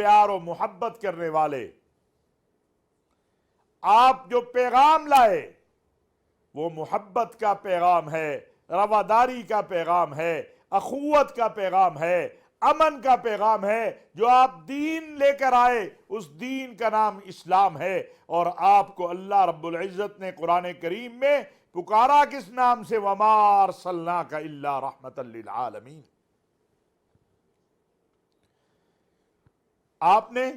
پیار و محبت کرنے والے، آپ جو پیغام لائے وہ محبت کا پیغام ہے، رواداری کا پیغام ہے، اخوت کا پیغام ہے، امن کا پیغام ہے۔ جو آپ دین لے کر آئے اس دین کا نام اسلام ہے، اور آپ کو اللہ رب العزت نے قرآن کریم میں پکارا کس نام سے؟ وَمَا أَرْسَلْنَاكَ إِلَّا رَحْمَةً لِلْعَالَمِينَ۔ آپ نے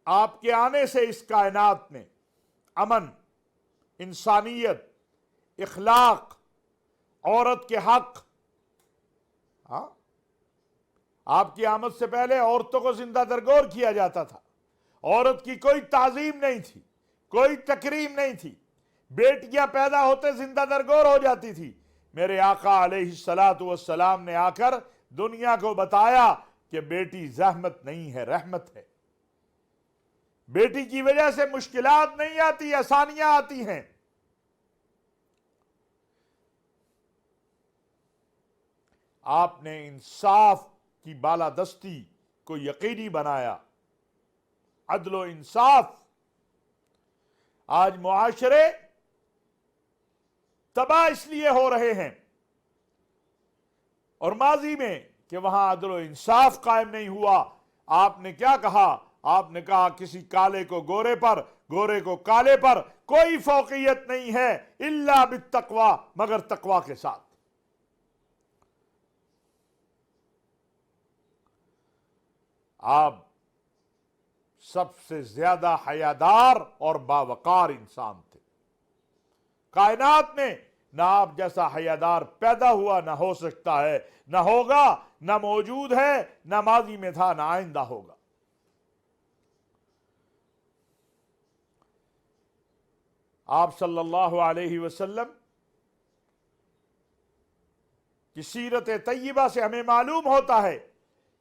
آپ کے آنے سے اس کائنات میں امن، انسانیت، اخلاق، عورت کے حق، ہاں، آپ کی آمد سے پہلے عورتوں کو زندہ درگور کیا جاتا تھا، عورت کی کوئی تعظیم نہیں تھی، کوئی تکریم نہیں تھی، بیٹیاں پیدا ہوتے زندہ درگور ہو جاتی تھی۔ میرے آقا علیہ السلام نے آ کر دنیا کو بتایا کہ بیٹی زحمت نہیں ہے، رحمت ہے، بیٹی کی وجہ سے مشکلات نہیں آتی، آسانیاں آتی ہیں۔ آپ نے انصاف کی بالادستی کو یقینی بنایا، عدل و انصاف۔ آج معاشرے تباہ اس لیے ہو رہے ہیں، اور ماضی میں کہ وہاں عدل و انصاف قائم نہیں ہوا۔ آپ نے کیا کہا؟ آپ نے کہا کسی کالے کو گورے پر، گورے کو کالے پر کوئی فوقیت نہیں ہے الا بالتقوی، مگر تقوی کے ساتھ۔ آپ سب سے زیادہ حیادار اور باوقار انسان تھے۔ کائنات میں نہ آپ جیسا حیادار پیدا ہوا، نہ ہو سکتا ہے، نہ ہوگا، نہ موجود ہے، نہ ماضی میں تھا، نہ آئندہ ہوگا۔ آپ صلی اللہ علیہ وسلم کی سیرت طیبہ سے ہمیں معلوم ہوتا ہے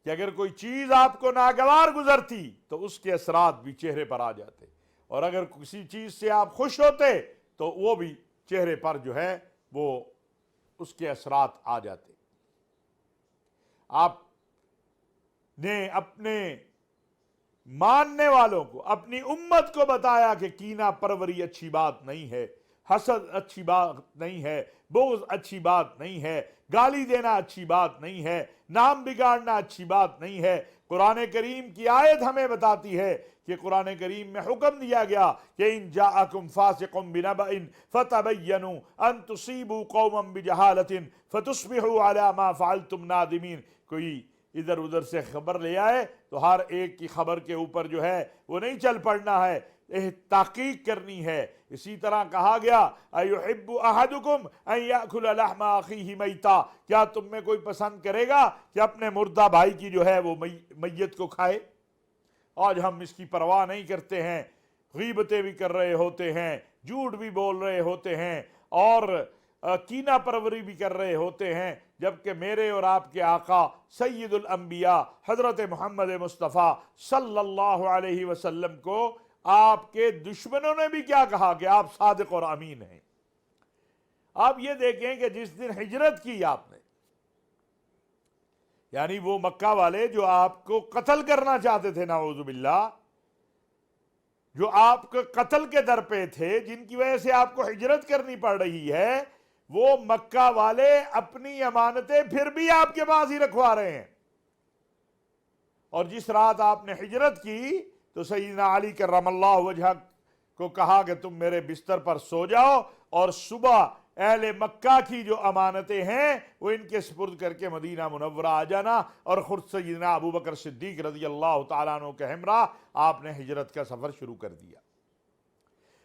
کہ اگر کوئی چیز آپ کو ناگوار گزرتی تو اس کے اثرات بھی چہرے پر آ جاتے، اور اگر کسی چیز سے آپ خوش ہوتے تو وہ بھی چہرے پر جو ہے وہ اس کے اثرات آ جاتے۔ آپ نے اپنے ماننے والوں کو، اپنی امت کو بتایا کہ کینہ پروری اچھی بات نہیں ہے، حسد اچھی بات نہیں ہے، بغض اچھی بات نہیں ہے، گالی دینا اچھی بات نہیں ہے، نام بگاڑنا اچھی بات نہیں ہے۔ قرآن کریم کی آیت ہمیں بتاتی ہے کہ قرآن کریم میں حکم دیا گیا کہ ان جاءکم فاسق بنبأ فتبینوا ان تصیبوا قوما بجہالۃ فتصبحوا علی ما فعلتم نادمین۔ کوئی ادھر ادھر سے خبر لے آئے تو ہر ایک کی خبر کے اوپر جو ہے وہ نہیں چل پڑنا ہے، تحقیق کرنی ہے۔ اسی طرح کہا گیا ایحب احدکم ان یاکل لحم اخیہ میتا، کیا تم میں کوئی پسند کرے گا کہ اپنے مردہ بھائی کی جو ہے وہ میت کو کھائے؟ آج ہم اس کی پرواہ نہیں کرتے ہیں، غیبتیں بھی کر رہے ہوتے ہیں، جھوٹ بھی بول رہے ہوتے ہیں، اور کینہ پروری بھی کر رہے ہوتے ہیں، جبکہ میرے اور آپ کے آقا سید الانبیاء حضرت محمد مصطفیٰ صلی اللہ علیہ وسلم کو آپ کے دشمنوں نے بھی کیا کہا کہ آپ صادق اور امین ہیں۔ آپ یہ دیکھیں کہ جس دن ہجرت کی آپ نے، یعنی وہ مکہ والے جو آپ کو قتل کرنا چاہتے تھے، نعوذ باللہ، جو آپ کے قتل کے در پہ تھے، جن کی وجہ سے آپ کو ہجرت کرنی پڑ رہی ہے، وہ مکہ والے اپنی امانتیں پھر بھی آپ کے پاس ہی رکھوا رہے ہیں۔ اور جس رات آپ نے ہجرت کی تو سیدنا علی کرم اللہ وجہہ کو کہا کہ تم میرے بستر پر سو جاؤ، اور صبح اہل مکہ کی جو امانتیں ہیں وہ ان کے سپرد کر کے مدینہ منورہ آ جانا، اور خود سیدنا ابو بکر صدیق رضی اللہ تعالیٰ عنہ کے ہمراہ آپ نے ہجرت کا سفر شروع کر دیا۔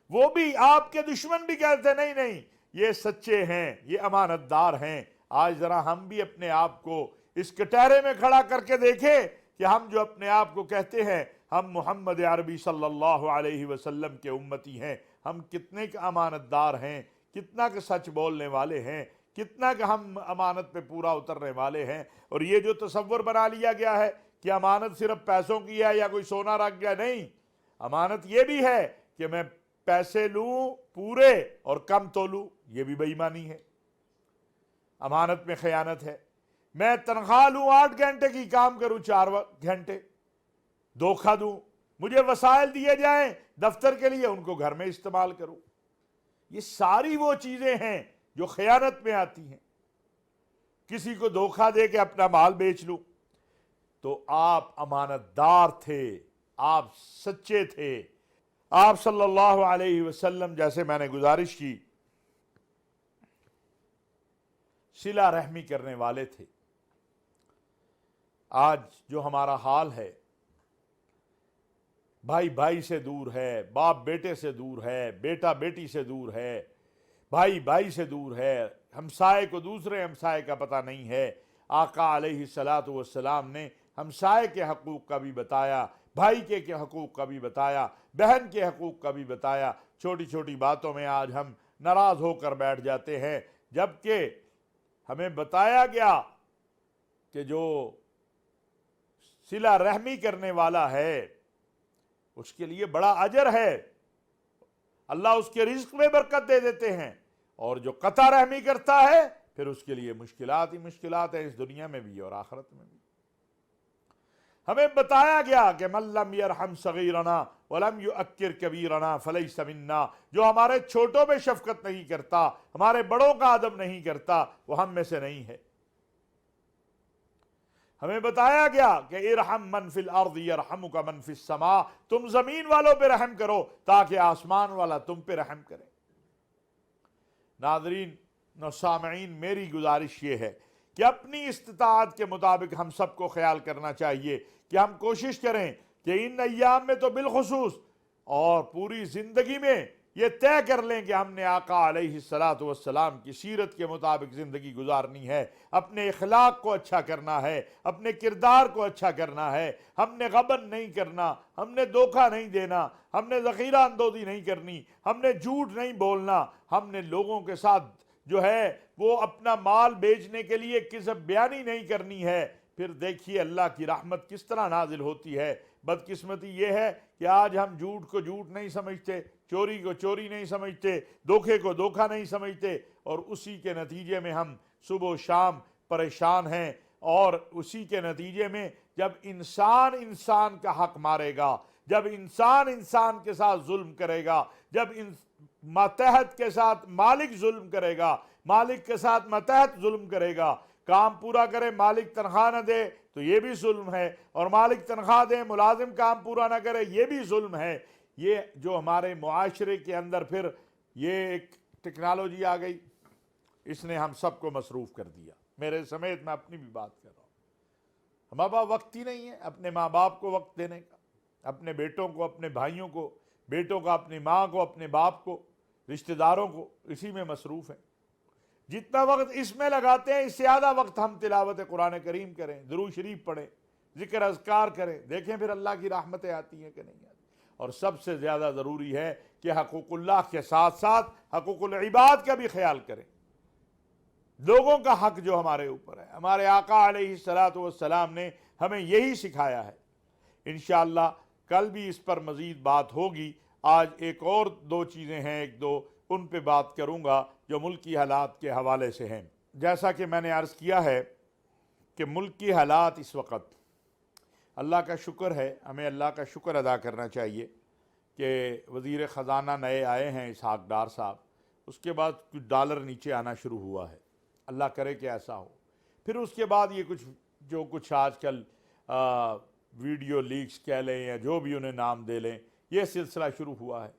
وہ بھی آپ کے دشمن بھی کہتے نہیں نہیں یہ سچے ہیں، یہ امانت دار ہیں۔ آج ذرا ہم بھی اپنے آپ کو اس کٹہرے میں کھڑا کر کے دیکھیں کہ ہم جو اپنے آپ کو کہتے ہیں ہم محمد عربی صلی اللہ علیہ وسلم کے امتی ہیں، ہم کتنے کا امانت دار ہیں، کتنا کہ سچ بولنے والے ہیں، کتنا کہ ہم امانت پہ پورا اترنے والے ہیں۔ اور یہ جو تصور بنا لیا گیا ہے کہ امانت صرف پیسوں کی ہے یا کوئی سونا رکھ گیا، نہیں، امانت یہ بھی ہے کہ میں پیسے لوں پورے اور کم تو لوں، یہ بھی بے ایمانی ہے، امانت میں خیانت ہے۔ میں تنخواہ لوں 8 گھنٹے کی، کام کروں 4 گھنٹے، دھوکہ دوں، مجھے وسائل دیے جائیں دفتر کے لیے، ان کو گھر میں استعمال کروں۔ یہ ساری وہ چیزیں ہیں جو خیانت میں آتی ہیں۔ کسی کو دھوکہ دے کے اپنا مال بیچ لوں۔ تو آپ امانت دار تھے، آپ سچے تھے، آپ صلی اللہ علیہ وسلم جیسے میں نے گزارش کی صلہ رحمی کرنے والے تھے۔ آج جو ہمارا حال ہے، بھائی بھائی سے دور ہے، باپ بیٹے سے دور ہے، بیٹا بیٹی سے دور ہے، بھائی بھائی سے دور ہے، ہمسائے کو دوسرے ہمسائے کا پتہ نہیں ہے۔ آقا علیہ الصلاۃ والسلام نے ہمسائے کے حقوق کا بھی بتایا، بھائی کے حقوق کا بھی بتایا، بہن کے حقوق کا بھی بتایا۔ چھوٹی چھوٹی باتوں میں آج ہم ناراض ہو کر بیٹھ جاتے ہیں، جبکہ ہمیں بتایا گیا کہ جو صلہ رحمی کرنے والا ہے اس کے لیے بڑا اجر ہے، اللہ اس کے رزق میں برکت دے دیتے ہیں، اور جو قطع رحمی کرتا ہے پھر اس کے لیے مشکلات ہی مشکلات ہیں، اس دنیا میں بھی اور آخرت میں بھی۔ ہمیں بتایا گیا کہ من لم یرحم صغیرنا ولم یؤکر کبیرنا فلیس منا، جو ہمارے چھوٹوں پہ شفقت نہیں کرتا، ہمارے بڑوں کا ادب نہیں کرتا، وہ ہم میں سے نہیں ہے۔ ہمیں بتایا گیا کہ ارحم من فی الارض یرحمک من فی السماء، تم زمین والوں پہ رحم کرو تاکہ آسمان والا تم پہ رحم کرے۔ ناظرین و سامعین، میری گزارش یہ ہے کہ اپنی استطاعت کے مطابق ہم سب کو خیال کرنا چاہیے کہ ہم کوشش کریں کہ ان ایام میں تو بالخصوص اور پوری زندگی میں یہ طے کر لیں کہ ہم نے آقا علیہ الصلاۃ والسلام کی سیرت کے مطابق زندگی گزارنی ہے، اپنے اخلاق کو اچھا کرنا ہے، اپنے کردار کو اچھا کرنا ہے، ہم نے غبن نہیں کرنا، ہم نے دھوکہ نہیں دینا، ہم نے ذخیرہ اندوزی نہیں کرنی، ہم نے جھوٹ نہیں بولنا، ہم نے لوگوں کے ساتھ جو ہے وہ اپنا مال بیچنے کے لیے کذب بیانی نہیں کرنی ہے۔ پھر دیکھیے اللہ کی رحمت کس طرح نازل ہوتی ہے۔ بدقسمتی یہ ہے کہ آج ہم جھوٹ کو جھوٹ نہیں سمجھتے، چوری کو چوری نہیں سمجھتے، دھوکے کو دھوکہ نہیں سمجھتے، اور اسی کے نتیجے میں ہم صبح و شام پریشان ہیں، اور اسی کے نتیجے میں جب انسان انسان کا حق مارے گا، جب انسان انسان کے ساتھ ظلم کرے گا، جب ماتحت کے ساتھ مالک ظلم کرے گا، مالک کے ساتھ ماتحت ظلم کرے گا، کام پورا کرے مالک تنخواہ نہ دے تو یہ بھی ظلم ہے، اور مالک تنخواہ دے ملازم کام پورا نہ کرے یہ بھی ظلم ہے۔ یہ جو ہمارے معاشرے کے اندر پھر یہ ایک ٹیکنالوجی آ گئی، اس نے ہم سب کو مصروف کر دیا، میرے سمیت میں اپنی بھی بات کر رہا ہوں۔ ہمارے پاس وقت ہی نہیں ہے اپنے ماں باپ کو وقت دینے کا، اپنے بیٹوں کو، اپنے بھائیوں کو، بیٹوں کا اپنی ماں کو، اپنے باپ کو، رشتہ داروں کو، اسی میں مصروف ہیں۔ جتنا وقت اس میں لگاتے ہیں اس سے زیادہ وقت ہم تلاوت قرآن کریم کریں، درود شریف پڑھیں، ذکر اذکار کریں، دیکھیں پھر اللہ کی رحمتیں آتی ہیں کہ نہیں آتی۔ اور سب سے زیادہ ضروری ہے کہ حقوق اللہ کے ساتھ ساتھ حقوق العباد کا بھی خیال کریں، لوگوں کا حق جو ہمارے اوپر ہے۔ ہمارے آقا علیہ الصلاۃ والسلام نے ہمیں یہی سکھایا ہے۔ انشاءاللہ کل بھی اس پر مزید بات ہوگی۔ آج ایک اور 2 چیزیں ہیں، ایک دو ان پہ بات کروں گا جو ملکی حالات کے حوالے سے ہیں۔ جیسا کہ میں نے عرض کیا ہے کہ ملکی حالات اس وقت، اللہ کا شکر ہے، ہمیں اللہ کا شکر ادا کرنا چاہیے کہ وزیر خزانہ نئے آئے ہیں اسحاق ڈار صاحب، اس کے بعد کچھ ڈالر نیچے آنا شروع ہوا ہے، اللہ کرے کہ ایسا ہو۔ پھر اس کے بعد یہ کچھ آج کل ویڈیو لیکس کہہ لیں یا جو بھی انہیں نام دے لیں، یہ سلسلہ شروع ہوا ہے۔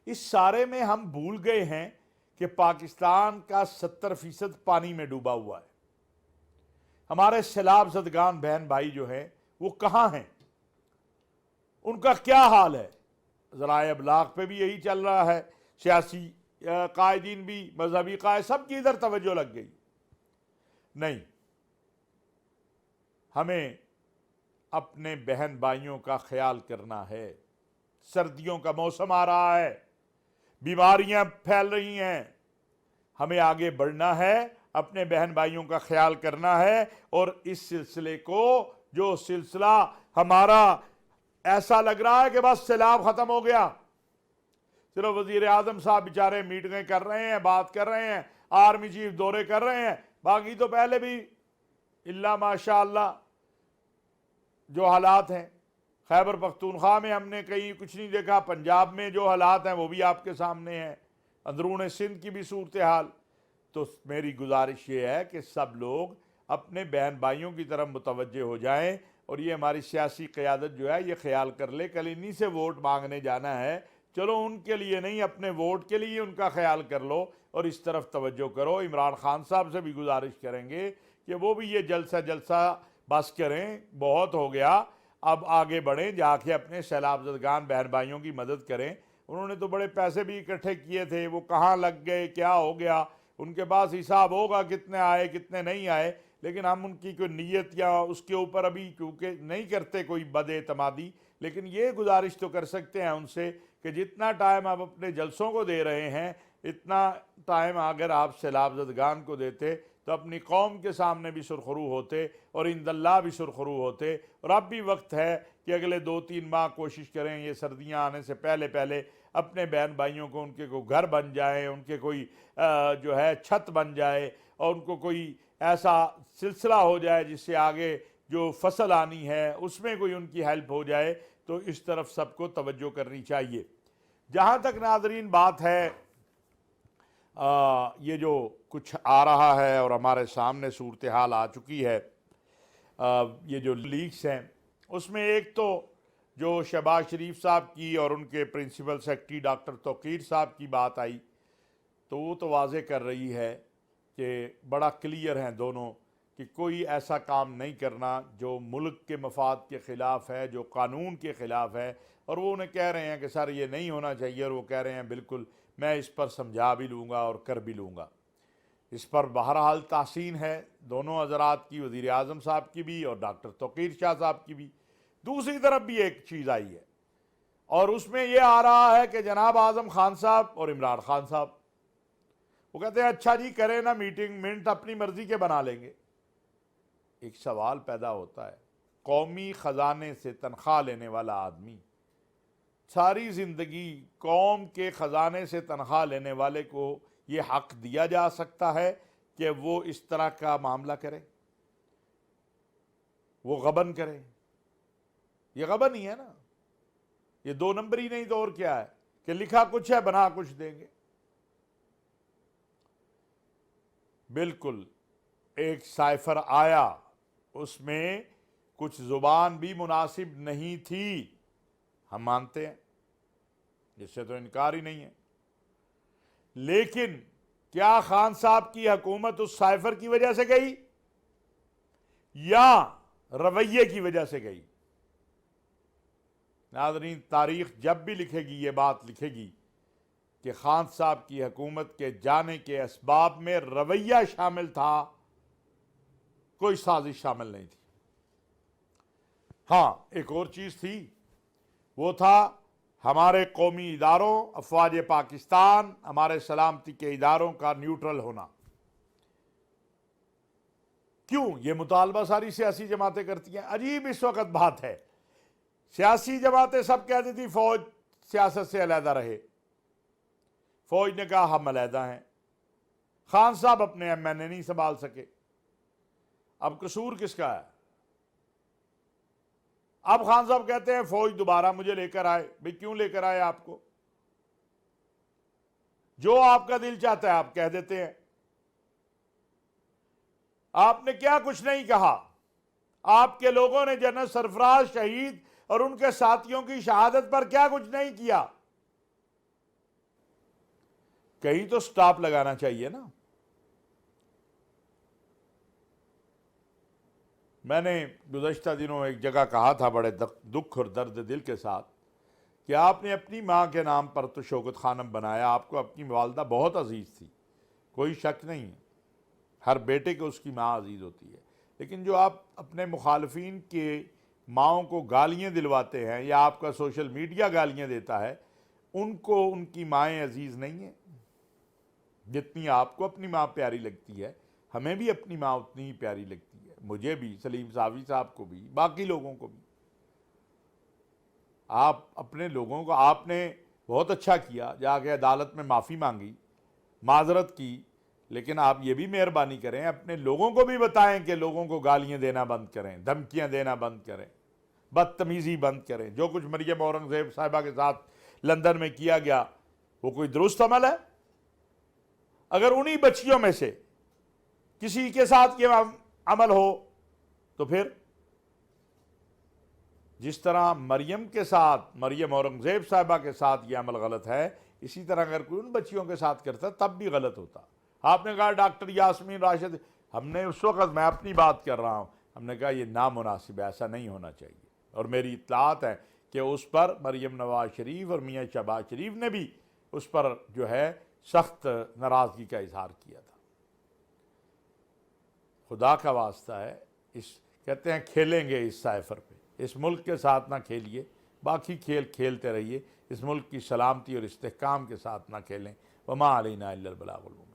اس سارے میں ہم بھول گئے ہیں کہ پاکستان کا 70% پانی میں ڈوبا ہوا ہے۔ ہمارے سیلاب زدگان بہن بھائی جو ہیں وہ کہاں ہیں، ان کا کیا حال ہے؟ ذرائع ابلاغ پہ بھی یہی چل رہا ہے، سیاسی قائدین بھی، مذہبی قائد، سب کی ادھر توجہ لگ گئی۔ نہیں، ہمیں اپنے بہن بھائیوں کا خیال کرنا ہے۔ سردیوں کا موسم آ رہا ہے، بیماریاں پھیل رہی ہیں، ہمیں آگے بڑھنا ہے، اپنے بہن بھائیوں کا خیال کرنا ہے، اور اس سلسلے کو، جو سلسلہ ہمارا ایسا لگ رہا ہے کہ بس سیلاب ختم ہو گیا، چلو وزیر اعظم صاحب بیچارے میٹنگیں کر رہے ہیں، بات کر رہے ہیں، آرمی چیف دورے کر رہے ہیں، باقی تو پہلے بھی الا ماشاء اللہ جو حالات ہیں، خیبر پختونخوا میں ہم نے کہیں کچھ نہیں دیکھا، پنجاب میں جو حالات ہیں وہ بھی آپ کے سامنے ہیں، اندرون سندھ کی بھی صورتحال۔ تو میری گزارش یہ ہے کہ سب لوگ اپنے بہن بھائیوں کی طرف متوجہ ہو جائیں، اور یہ ہماری سیاسی قیادت جو ہے یہ خیال کر لے کل انہی سے ووٹ مانگنے جانا ہے، چلو ان کے لیے نہیں، اپنے ووٹ کے لیے ان کا خیال کر لو اور اس طرف توجہ کرو۔ عمران خان صاحب سے بھی گزارش کریں گے کہ وہ بھی یہ جلسہ بس کریں، بہت ہو گیا، اب آگے بڑھیں، جا کے اپنے سیلاب زدگان بہن بھائیوں کی مدد کریں۔ انہوں نے تو بڑے پیسے بھی اکٹھے کیے تھے، وہ کہاں لگ گئے، کیا ہو گیا، ان کے پاس حساب ہوگا کتنے آئے کتنے نہیں آئے، لیکن ہم ان کی کوئی نیت یا اس کے اوپر ابھی کیونکہ نہیں کرتے کوئی بد اعتمادی، لیکن یہ گزارش تو کر سکتے ہیں ان سے کہ جتنا ٹائم آپ اپنے جلسوں کو دے رہے ہیں، اتنا ٹائم اگر آپ سیلاب زدگان کو دیتے تو اپنی قوم کے سامنے بھی سرخرو ہوتے اور عند اللہ بھی سرخرو ہوتے۔ اور اب بھی وقت ہے کہ اگلے 2-3 ماہ کوشش کریں، یہ سردیاں آنے سے پہلے اپنے بہن بھائیوں کو، ان کے کوئی گھر بن جائیں، ان کے کوئی جو ہے چھت بن جائے، اور ان کو کوئی ایسا سلسلہ ہو جائے جس سے آگے جو فصل آنی ہے اس میں کوئی ان کی ہیلپ ہو جائے، تو اس طرف سب کو توجہ کرنی چاہیے۔ جہاں تک ناظرین بات ہے یہ جو کچھ آ رہا ہے اور ہمارے سامنے صورتحال آ چکی ہے، یہ جو لیکس ہیں اس میں ایک تو جو شہباز شریف صاحب کی اور ان کے پرنسپل سیکرٹری ڈاکٹر توقیر صاحب کی بات آئی، تو وہ تو واضح کر رہی ہے کہ بڑا کلیئر ہیں دونوں کہ کوئی ایسا کام نہیں کرنا جو ملک کے مفاد کے خلاف ہے، جو قانون کے خلاف ہے، اور وہ انہیں کہہ رہے ہیں کہ سر یہ نہیں ہونا چاہیے، اور وہ کہہ رہے ہیں بالکل میں اس پر سمجھا بھی لوں گا اور کر بھی لوں گا۔ اس پر بہرحال تحسین ہے دونوں حضرات کی، وزیر اعظم صاحب کی بھی اور ڈاکٹر توقیر شاہ صاحب کی بھی۔ دوسری طرف بھی ایک چیز آئی ہے، اور اس میں یہ آ رہا ہے کہ جناب اعظم خان صاحب اور عمران خان صاحب وہ کہتے ہیں اچھا جی کریں نا میٹنگ، منٹ اپنی مرضی کے بنا لیں گے۔ ایک سوال پیدا ہوتا ہے، قومی خزانے سے تنخواہ لینے والا آدمی، ساری زندگی قوم کے خزانے سے تنخواہ لینے والے کو یہ حق دیا جا سکتا ہے کہ وہ اس طرح کا معاملہ کرے، وہ غبن کرے؟ یہ غبن ہی ہے نا، یہ 2 نمبر ہی نہیں تو اور کیا ہے کہ لکھا کچھ ہے بنا کچھ دیں گے۔ بالکل ایک سائفر آیا، اس میں کچھ زبان بھی مناسب نہیں تھی، ہم مانتے ہیں، جس سے تو انکار ہی نہیں ہے، لیکن کیا خان صاحب کی حکومت اس سائفر کی وجہ سے گئی یا رویے کی وجہ سے گئی؟ ناظرین تاریخ جب بھی لکھے گی یہ بات لکھے گی کہ خان صاحب کی حکومت کے جانے کے اسباب میں رویہ شامل تھا، کوئی سازش شامل نہیں تھی۔ ہاں ایک اور چیز تھی، وہ تھا ہمارے قومی اداروں، افواج پاکستان، ہمارے سلامتی کے اداروں کا نیوٹرل ہونا۔ کیوں یہ مطالبہ ساری سیاسی جماعتیں کرتی ہیں؟ عجیب اس وقت بات ہے، سیاسی جماعتیں سب کہتی تھی فوج سیاست سے علیحدہ رہے، فوج نے کہا ہم علیحدہ ہیں، خان صاحب اپنے ایم این اے نہیں سنبھال سکے، اب قصور کس کا ہے؟ اب خان صاحب کہتے ہیں فوج دوبارہ مجھے لے کر آئے۔ بھئی کیوں لے کر آئے آپ کو؟ جو آپ کا دل چاہتا ہے آپ کہہ دیتے ہیں، آپ نے کیا کچھ نہیں کہا، آپ کے لوگوں نے جنرل سرفراز شہید اور ان کے ساتھیوں کی شہادت پر کیا کچھ نہیں کیا؟ کہیں تو سٹاپ لگانا چاہیے نا۔ میں نے گزشتہ دنوں ایک جگہ کہا تھا بڑے دکھ اور درد دل کے ساتھ کہ آپ نے اپنی ماں کے نام پر تو شوکت خانم بنایا، آپ کو اپنی والدہ بہت عزیز تھی، کوئی شک نہیں ہے، ہر بیٹے کو اس کی ماں عزیز ہوتی ہے، لیکن جو آپ اپنے مخالفین کے ماؤں کو گالیاں دلواتے ہیں یا آپ کا سوشل میڈیا گالیاں دیتا ہے، ان کو ان کی مائیں عزیز نہیں ہیں۔ جتنی آپ کو اپنی ماں پیاری لگتی ہے ہمیں بھی اپنی ماں اتنی ہی پیاری لگتی ہے، مجھے بھی، سلیم صافی صاحب کو بھی، باقی لوگوں کو بھی۔ آپ اپنے لوگوں کو، آپ نے بہت اچھا کیا، جا کے عدالت میں معافی مانگی، معذرت کی، لیکن آپ یہ بھی مہربانی کریں، اپنے لوگوں کو بھی بتائیں کہ لوگوں کو گالیاں دینا بند کریں، دھمکیاں دینا بند کریں، بدتمیزی بند کریں۔ جو کچھ مریم اورنگزیب صاحبہ کے ساتھ لندن میں کیا گیا وہ کوئی درست عمل ہے؟ اگر انہی بچیوں میں سے کسی کے ساتھ یہ عمل ہو تو پھر جس طرح مریم کے ساتھ، مریم اورنگزیب صاحبہ کے ساتھ یہ عمل غلط ہے، اسی طرح اگر کوئی ان بچیوں کے ساتھ کرتا تب بھی غلط ہوتا۔ آپ نے کہا ڈاکٹر یاسمین راشد، ہم نے اس وقت، میں اپنی بات کر رہا ہوں، ہم نے کہا یہ نامناسب ہے، ایسا نہیں ہونا چاہیے، اور میری اطلاعات ہے کہ اس پر مریم نواز شریف اور میاں شہباز شریف نے بھی اس پر جو ہے سخت ناراضگی کا اظہار کیا تھا۔ خدا کا واسطہ ہے، کہتے ہیں کھیلیں گے اس سائفر پہ، اس ملک کے ساتھ نہ کھیلیے، باقی کھیل کھیلتے رہیے، اس ملک کی سلامتی اور استحکام کے ساتھ نہ کھیلیں۔ وما علینا الا البلاغ المبین۔